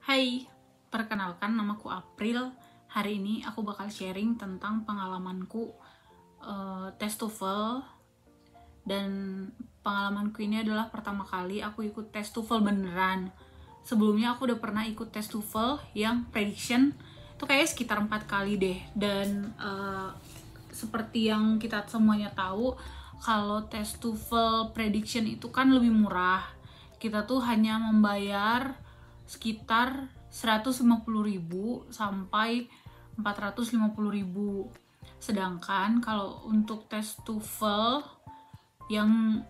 Hai, perkenalkan namaku April. Hari ini aku bakal sharing tentang pengalamanku tes TOEFL. Dan pengalamanku ini adalah pertama kali aku ikut tes TOEFL beneran. Sebelumnya aku udah pernah ikut tes TOEFL yang prediction, itu kayaknya sekitar 4 kali deh. Dan seperti yang kita semuanya tahu, kalau tes TOEFL prediction itu kan lebih murah. Kita tuh hanya membayar sekitar 150.000 sampai 450.000. Sedangkan kalau untuk tes TOEFL yang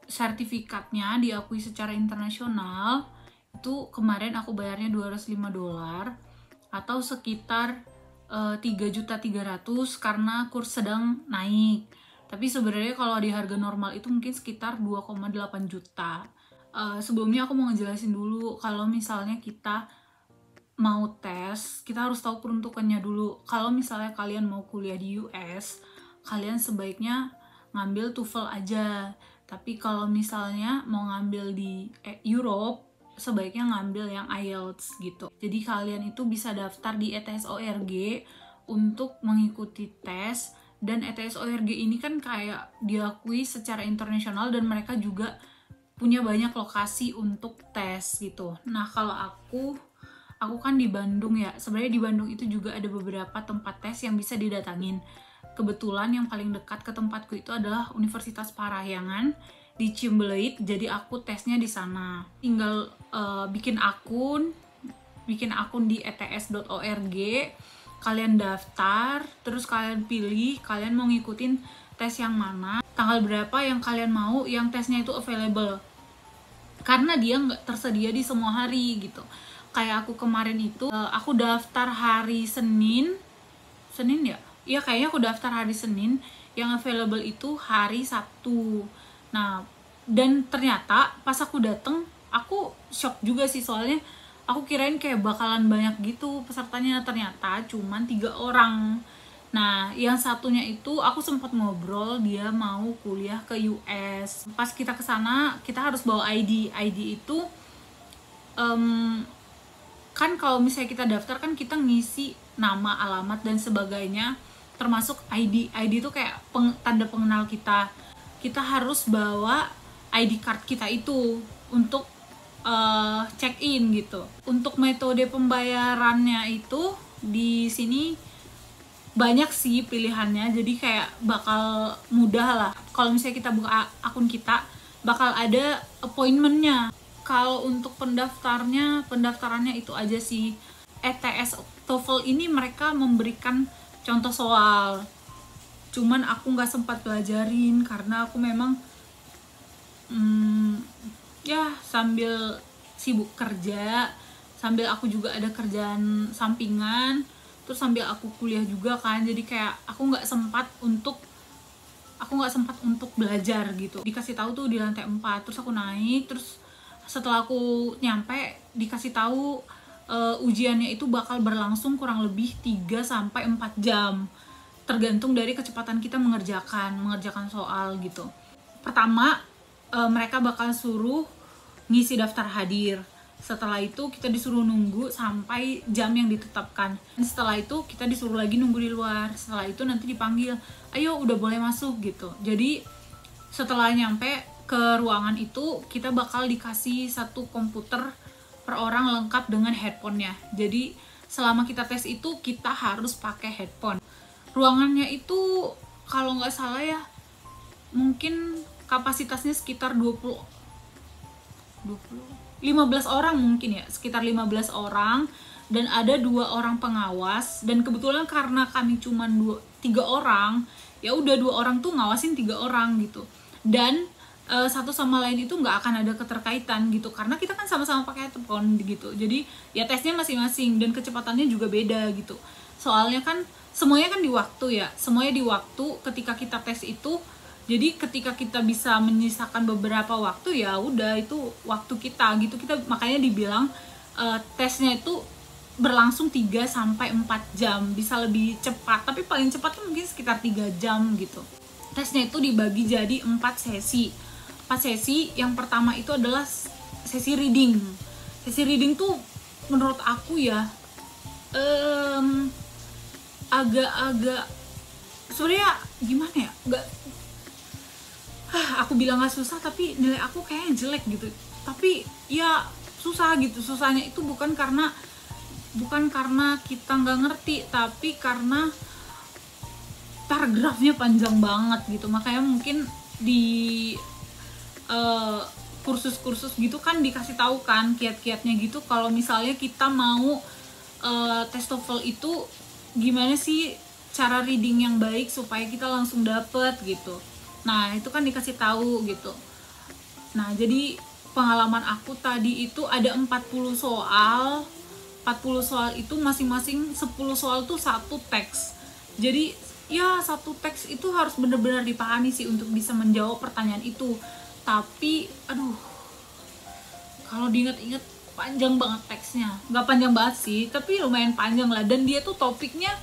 sertifikatnya diakui secara internasional, itu kemarin aku bayarnya $205 atau sekitar 3.300.000 karena kurs sedang naik. Tapi sebenarnya kalau di harga normal itu mungkin sekitar 2,8 juta. Sebelumnya aku mau ngejelasin dulu, kalau misalnya kita mau tes, kita harus tahu peruntukannya dulu. Kalau misalnya kalian mau kuliah di US, kalian sebaiknya ngambil TOEFL aja. Tapi kalau misalnya mau ngambil di Europe, sebaiknya ngambil yang IELTS gitu. Jadi kalian itu bisa daftar di ETS-ORG untuk mengikuti tes. Dan ETS-ORG ini kan kayak diakui secara internasional dan mereka juga punya banyak lokasi untuk tes gitu. Nah, kalau aku kan di Bandung ya. Sebenarnya di Bandung itu juga ada beberapa tempat tes yang bisa didatangin. Kebetulan yang paling dekat ke tempatku itu adalah Universitas Parahyangan di Ciumbuleuit. Jadi aku tesnya di sana. Tinggal bikin akun di ets.org. Kalian daftar, terus kalian pilih kalian mau ngikutin tes yang mana, tanggal berapa yang kalian mau, yang tesnya itu available. Karena dia nggak tersedia di semua hari gitu. Kayak aku kemarin itu, aku daftar hari Senin ya? Iya, kayaknya aku daftar hari Senin, yang available itu hari Sabtu. Nah, dan ternyata pas aku dateng, aku shock juga sih, soalnya aku kirain kayak bakalan banyak gitu pesertanya, ternyata cuman 3 orang. Nah, yang satunya itu aku sempat ngobrol, dia mau kuliah ke US. Pas kita ke sana, kita harus bawa ID. ID itu kan kalau misalnya kita daftar kan kita ngisi nama, alamat dan sebagainya, termasuk ID. ID itu kayak tanda pengenal kita. Kita harus bawa ID card kita itu untuk check in gitu. Untuk metode pembayarannya itu di sini banyak sih pilihannya, jadi kayak bakal mudah lah. Kalau misalnya kita buka akun kita, bakal ada appointmentnya. Kalau untuk pendaftarannya itu aja sih. ETS TOEFL ini mereka memberikan contoh soal, cuman aku nggak sempat pelajarin karena aku memang ya sambil sibuk kerja, sambil aku juga ada kerjaan sampingan, terus sambil aku kuliah juga kan, jadi kayak aku nggak sempat untuk belajar gitu. Dikasih tahu tuh di lantai 4, terus aku naik, terus setelah aku nyampe dikasih tahu ujiannya itu bakal berlangsung kurang lebih 3-4 jam, tergantung dari kecepatan kita mengerjakan soal gitu. Pertama, mereka bakal suruh ngisi daftar hadir. Setelah itu kita disuruh nunggu sampai jam yang ditetapkan. Setelah itu kita disuruh lagi nunggu di luar. Setelah itu nanti dipanggil, ayo udah boleh masuk gitu. Jadi setelah nyampe ke ruangan itu, kita bakal dikasih 1 komputer per orang lengkap dengan headphone-nya. Jadi selama kita tes itu kita harus pakai headphone. Ruangannya itu kalau nggak salah ya, mungkin kapasitasnya sekitar 15 orang mungkin ya, sekitar 15 orang, dan ada 2 orang pengawas. Dan kebetulan karena kami cuma 3 orang, ya udah 2 orang tuh ngawasin 3 orang gitu. Dan satu sama lain itu nggak akan ada keterkaitan gitu, karena kita kan sama-sama pakai headphone gitu. Jadi ya tesnya masing-masing dan kecepatannya juga beda gitu. Soalnya kan semuanya kan di waktu ya, semuanya di waktu ketika kita tes itu. Jadi ketika kita bisa menyisakan beberapa waktu, ya udah itu waktu kita gitu. Kita makanya dibilang tesnya itu berlangsung 3-4 jam, bisa lebih cepat, tapi paling cepat tuh mungkin sekitar 3 jam gitu. Tesnya itu dibagi jadi 4 sesi. 4 sesi, yang pertama itu adalah sesi reading. Sesi reading tuh menurut aku ya agak-agak sebenarnya gimana ya, nggak aku bilang nggak susah tapi nilai aku kayaknya jelek gitu. Tapi ya susah gitu. Susahnya itu bukan karena kita nggak ngerti, tapi karena paragrafnya panjang banget gitu. Makanya mungkin di kursus-kursus gitu kan dikasih tahu kan kiat-kiatnya gitu, kalau misalnya kita mau tes TOEFL itu gimana sih cara reading yang baik supaya kita langsung dapet gitu. Nah itu kan dikasih tahu gitu. Nah jadi pengalaman aku tadi itu ada 40 soal. 40 soal itu masing-masing 10 soal tuh satu teks. Jadi ya satu teks itu harus benar-benar dipahami sih untuk bisa menjawab pertanyaan itu. Tapi aduh, kalau diingat-ingat panjang banget teksnya. Nggak panjang banget sih, tapi lumayan panjang lah. Dan dia tuh topiknya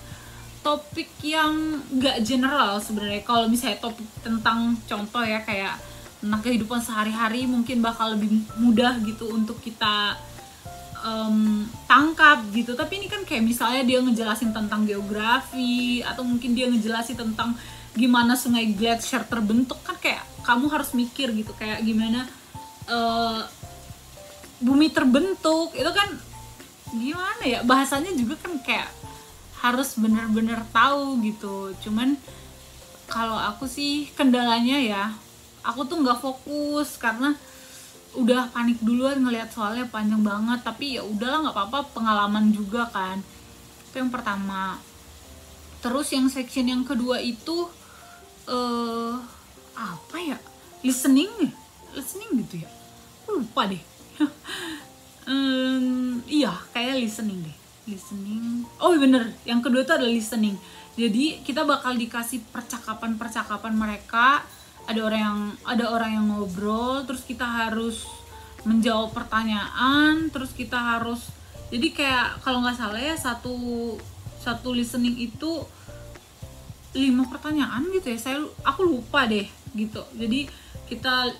topik yang nggak general sebenarnya. Kalau misalnya topik tentang contoh ya kayak tentang kehidupan sehari-hari mungkin bakal lebih mudah gitu untuk kita tangkap gitu. Tapi ini kan kayak misalnya dia ngejelasin tentang geografi, atau mungkin dia ngejelasin tentang gimana sungai glacier terbentuk, kan kayak kamu harus mikir gitu kayak gimana bumi terbentuk. Itu kan gimana ya, bahasanya juga kan kayak harus bener-bener tahu gitu. Cuman kalau aku sih kendalanya ya, aku tuh nggak fokus karena udah panik duluan ngelihat soalnya panjang banget. Tapi ya udahlah, nggak apa-apa, pengalaman juga kan. Itu yang pertama. Terus yang section yang kedua itu apa ya, listening gitu ya, aku lupa deh. Iya kayak listening deh. Oh bener, yang kedua itu adalah listening. Jadi kita bakal dikasih percakapan mereka. Ada orang yang ngobrol, terus kita harus menjawab pertanyaan, terus kita harus, jadi kayak kalau nggak salah ya satu listening itu 5 pertanyaan gitu ya. Aku lupa deh gitu. Jadi kita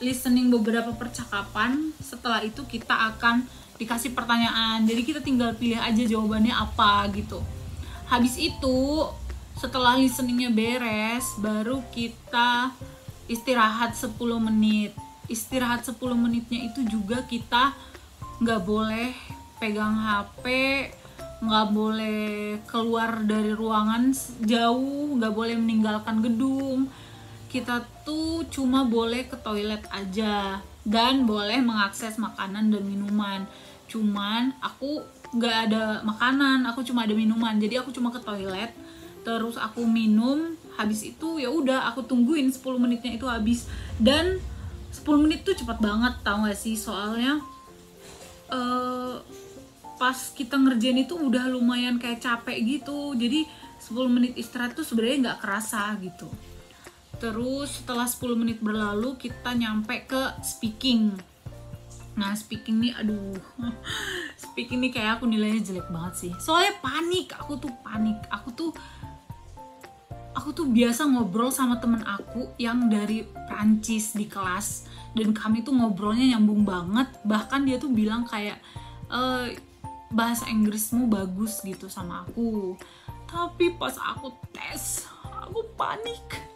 listening beberapa percakapan, setelah itu kita akan dikasih pertanyaan. Jadi kita tinggal pilih aja jawabannya apa gitu. Habis itu setelah listeningnya beres, baru kita istirahat 10 menit. Istirahat 10 menitnya itu juga kita nggak boleh pegang HP, nggak boleh keluar dari ruangan jauh, nggak boleh meninggalkan gedung. Kita tuh cuma boleh ke toilet aja dan boleh mengakses makanan dan minuman. Cuman aku nggak ada makanan, aku cuma ada minuman. Jadi aku cuma ke toilet, terus aku minum. Habis itu ya udah aku tungguin 10 menitnya itu habis. Dan 10 menit tuh cepat banget, tau gak sih? Soalnya pas kita ngerjain itu udah lumayan kayak capek gitu. Jadi 10 menit istirahat tuh sebenarnya nggak kerasa gitu. Terus setelah 10 menit berlalu kita nyampe ke speaking. Nah speaking nih, aduh, speaking nih kayak aku nilainya jelek banget sih. Soalnya panik, aku tuh biasa ngobrol sama temen aku yang dari Prancis di kelas. Dan kami tuh ngobrolnya nyambung banget. Bahkan dia tuh bilang kayak bahasa Inggrismu bagus gitu sama aku. Tapi pas aku tes, aku panik.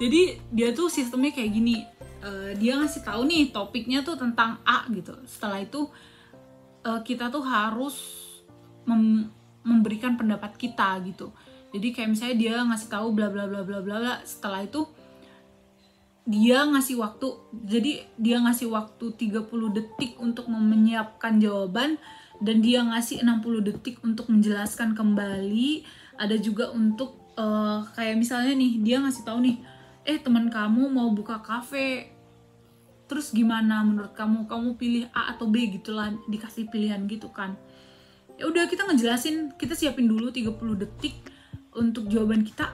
Jadi dia tuh sistemnya kayak gini, dia ngasih tahu nih topiknya tuh tentang A gitu. Setelah itu kita tuh harus memberikan pendapat kita gitu. Jadi kayak misalnya dia ngasih tahu bla bla bla bla bla. Setelah itu dia ngasih waktu, jadi dia ngasih waktu 30 detik untuk menyiapkan jawaban, dan dia ngasih 60 detik untuk menjelaskan kembali. Ada juga untuk kayak misalnya nih dia ngasih tahu nih, teman kamu mau buka kafe, terus gimana menurut kamu pilih A atau B gitulah, dikasih pilihan gitu kan. Ya udah kita ngejelasin, kita siapin dulu 30 detik untuk jawaban kita,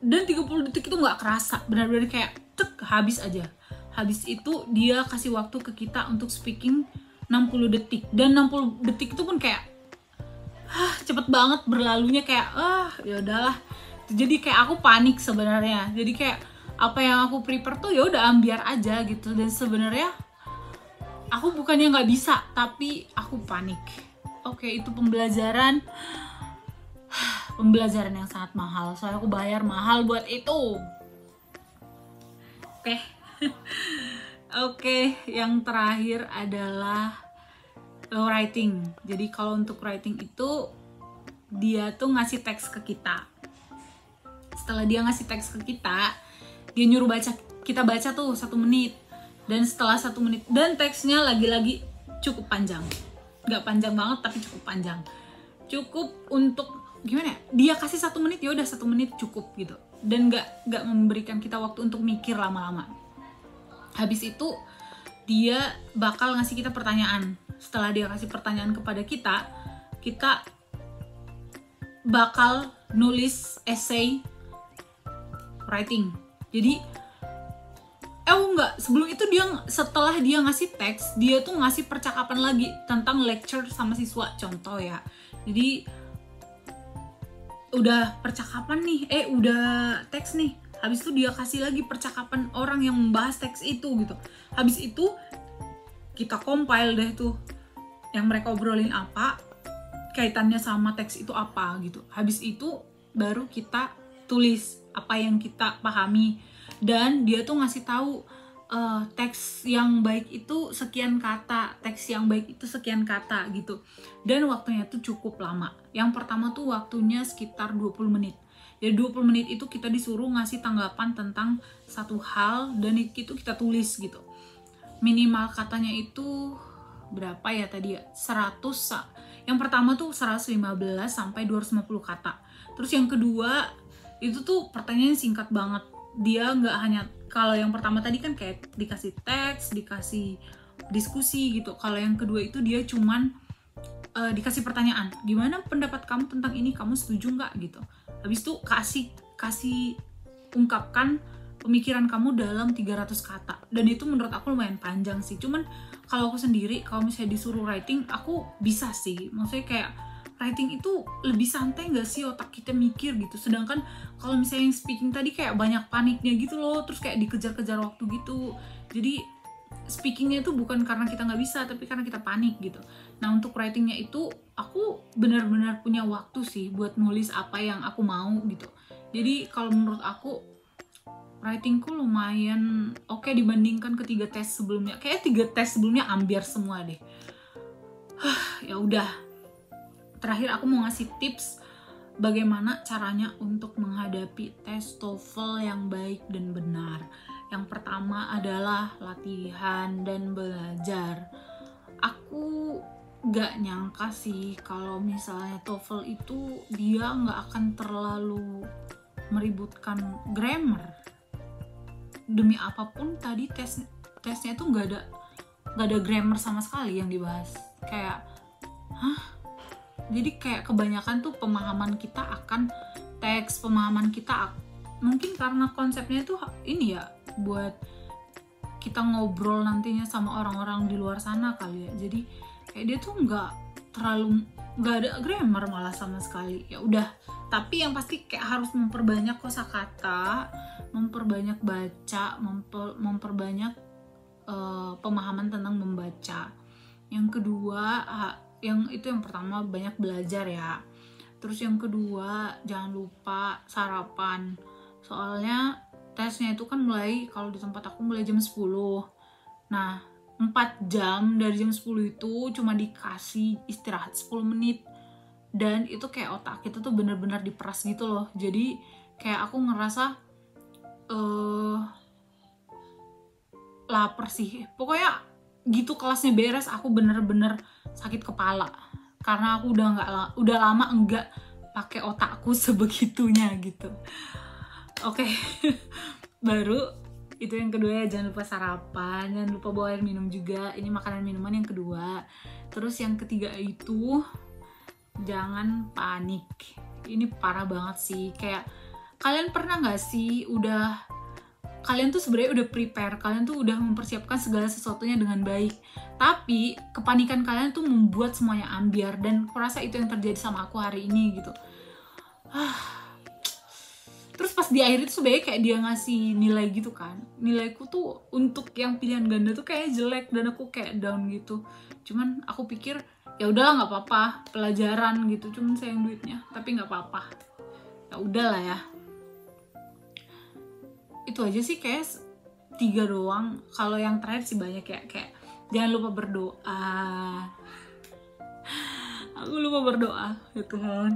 dan 30 detik itu nggak kerasa, benar-benar kayak habis aja. Habis itu dia kasih waktu ke kita untuk speaking 60 detik, dan 60 detik itu pun kayak cepet banget berlalunya, kayak ya udahlah. Jadi kayak aku panik sebenarnya. Jadi kayak apa yang aku prepare tuh ya udah ambiar aja gitu. Dan sebenarnya Aku bukannya nggak bisa, tapi aku panik. Oke, itu pembelajaran yang sangat mahal. Soalnya aku bayar mahal buat itu. Oke. Oke, yang terakhir adalah writing. Jadi kalau untuk writing itu dia tuh ngasih teks ke kita. Setelah dia ngasih teks ke kita, dia nyuruh kita baca tuh 1 menit. Dan setelah 1 menit, dan teksnya lagi-lagi cukup panjang. Gak panjang banget tapi cukup panjang. Cukup untuk gimana ya? Dia kasih 1 menit, ya udah 1 menit cukup gitu. Dan gak memberikan kita waktu untuk mikir lama-lama. Habis itu dia bakal ngasih kita pertanyaan. Setelah dia kasih pertanyaan kepada kita, kita bakal nulis essay writing. Jadi sebelum itu setelah dia ngasih teks, dia tuh ngasih percakapan lagi tentang lecture sama siswa, contoh ya. Jadi udah percakapan nih, udah teks nih, habis itu dia kasih lagi percakapan orang yang membahas teks itu gitu. Habis itu kita compile deh tuh yang mereka obrolin apa, kaitannya sama teks itu apa gitu. Habis itu baru kita tulis apa yang kita pahami, dan dia tuh ngasih tahu teks yang baik itu sekian kata, teks yang baik itu sekian kata gitu. Dan waktunya tuh cukup lama. Yang pertama tuh waktunya sekitar 20 menit. Jadi 20 menit itu kita disuruh ngasih tanggapan tentang satu hal, dan itu kita tulis gitu. Minimal katanya itu berapa ya tadi ya? 100. Yang pertama tuh 115 sampai 250 kata. Terus yang kedua itu tuh pertanyaan singkat banget. Dia nggak hanya, kalau yang pertama tadi kan kayak dikasih teks, dikasih diskusi gitu. Kalau yang kedua itu dia cuman dikasih pertanyaan, gimana pendapat kamu tentang ini, kamu setuju nggak gitu. Habis itu kasih ungkapkan pemikiran kamu dalam 300 kata. Dan itu menurut aku lumayan panjang sih. Cuman kalau aku sendiri, kalau misalnya disuruh writing, aku bisa sih. Maksudnya kayak writing itu lebih santai nggak sih, otak kita mikir gitu. Sedangkan kalau misalnya yang speaking tadi kayak banyak paniknya gitu loh, terus kayak dikejar-kejar waktu gitu. Jadi speakingnya itu bukan karena kita nggak bisa, tapi karena kita panik gitu. Nah untuk writingnya itu aku benar-benar punya waktu sih buat nulis apa yang aku mau gitu. Jadi kalau menurut aku writingku lumayan oke dibandingkan ke 3 tes sebelumnya. Kayak 3 tes sebelumnya ambiar semua deh. Ya udah. Terakhir aku mau ngasih tips bagaimana caranya untuk menghadapi tes TOEFL yang baik dan benar. Yang pertama adalah latihan dan belajar. Aku gak nyangka sih kalau misalnya TOEFL itu dia gak akan terlalu meributkan grammar. Demi apapun tadi tesnya itu gak ada grammar sama sekali yang dibahas. Kayak, jadi kayak kebanyakan tuh pemahaman kita akan teks, pemahaman kita mungkin karena konsepnya tuh ini ya, buat kita ngobrol nantinya sama orang-orang di luar sana kali ya. Jadi kayak dia tuh nggak ada grammar malah sama sekali. Ya udah, tapi yang pasti kayak harus memperbanyak kosakata, memperbanyak baca, memperbanyak pemahaman tentang membaca. Yang kedua, yang pertama banyak belajar ya. Terus yang kedua jangan lupa sarapan. Soalnya tesnya itu kan kalau di tempat aku mulai jam 10. Nah 4 jam dari jam 10 itu cuma dikasih istirahat 10 menit. Dan itu kayak otak kita tuh bener-bener diperas gitu loh. Jadi kayak aku ngerasa lapar sih. Pokoknya gitu kelasnya beres, aku bener-bener sakit kepala karena aku udah lama enggak pakai otakku sebegitunya gitu. Oke. Baru itu yang kedua ya, jangan lupa sarapan, jangan lupa bawa air minum juga. Ini makanan minuman yang kedua. Terus yang ketiga itu jangan panik. Ini parah banget sih. Kayak kalian pernah nggak sih kalian tuh sebenarnya udah prepare, kalian tuh udah mempersiapkan segala sesuatunya dengan baik, tapi kepanikan kalian tuh membuat semuanya ambiar. Dan aku rasa itu yang terjadi sama aku hari ini gitu. Terus pas di akhir itu sebenarnya kayak dia ngasih nilai gitu kan, nilaiku tuh untuk yang pilihan ganda tuh kayak jelek dan aku kayak down gitu. Cuman aku pikir ya udahlah nggak apa-apa, pelajaran gitu, cuman sayang duitnya, tapi nggak apa-apa, ya udahlah ya. Itu aja sih kayak 3 doang. Kalau yang terakhir sih banyak ya, kayak jangan lupa berdoa. Aku lupa berdoa ya Tuhan,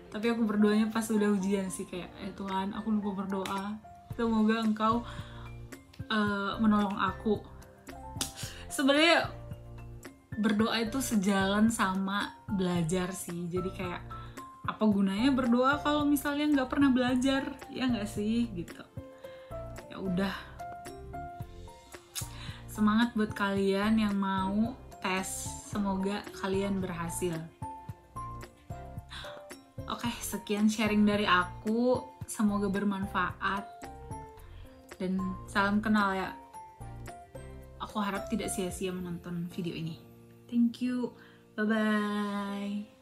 tapi aku berdoanya pas udah ujian sih, kayak Tuhan aku lupa berdoa, semoga engkau menolong aku. Sebenarnya berdoa itu sejalan sama belajar sih, jadi kayak apa gunanya berdoa kalau misalnya nggak pernah belajar, ya nggak sih gitu. Ya udah, semangat buat kalian yang mau tes, semoga kalian berhasil. Oke, sekian sharing dari aku, semoga bermanfaat dan salam kenal ya. Aku harap tidak sia-sia menonton video ini. Thank you, bye bye.